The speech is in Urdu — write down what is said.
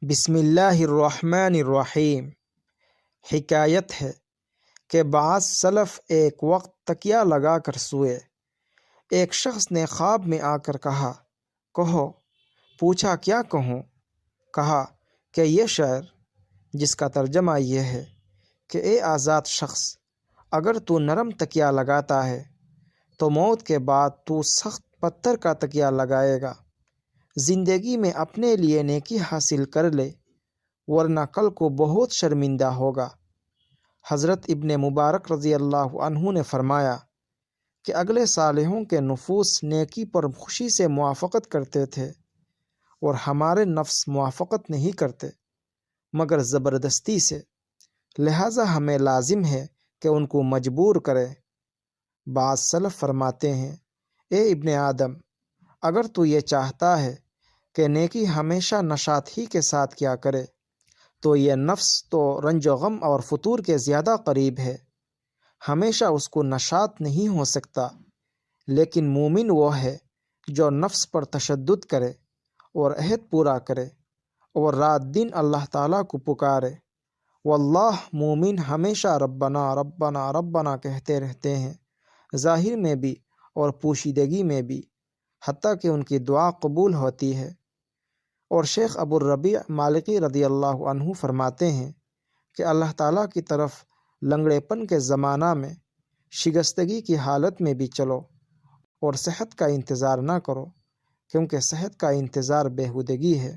بسم اللہ الرحمن الرحیم۔ حکایت ہے کہ بعض سلف ایک وقت تکیہ لگا کر سوئے۔ ایک شخص نے خواب میں آ کر کہا، کہو۔ پوچھا، کیا کہوں؟ کہا کہ یہ شعر، جس کا ترجمہ یہ ہے کہ اے آزاد شخص، اگر تو نرم تکیہ لگاتا ہے تو موت کے بعد تو سخت پتھر کا تکیہ لگائے گا۔ زندگی میں اپنے لیے نیکی حاصل کر لے، ورنہ کل کو بہت شرمندہ ہوگا۔ حضرت ابن مبارک رضی اللہ عنہ نے فرمایا کہ اگلے صالحوں کے نفوس نیکی پر خوشی سے موافقت کرتے تھے، اور ہمارے نفس موافقت نہیں کرتے مگر زبردستی سے، لہٰذا ہمیں لازم ہے کہ ان کو مجبور کرے۔ بعض سلف فرماتے ہیں، اے ابن آدم، اگر تو یہ چاہتا ہے کہ نیکی ہمیشہ نشاط ہی کے ساتھ کیا کرے تو یہ نفس تو رنج و غم اور فتور کے زیادہ قریب ہے۔ ہمیشہ اس کو نشاط نہیں ہو سکتا، لیکن مومن وہ ہے جو نفس پر تشدد کرے اور عہد پورا کرے اور رات دن اللہ تعالیٰ کو پکارے۔ واللہ، مومن ہمیشہ ربنا ربنا ربنا کہتے رہتے ہیں، ظاہر میں بھی اور پوشیدگی میں بھی، حتیٰ کہ ان کی دعا قبول ہوتی ہے۔ اور شیخ ابو الربیع مالکی رضی اللہ عنہ فرماتے ہیں کہ اللہ تعالیٰ کی طرف لنگڑے پن کے زمانہ میں شکستگی کی حالت میں بھی چلو، اور صحت کا انتظار نہ کرو، کیونکہ صحت کا انتظار بیہودگی ہے۔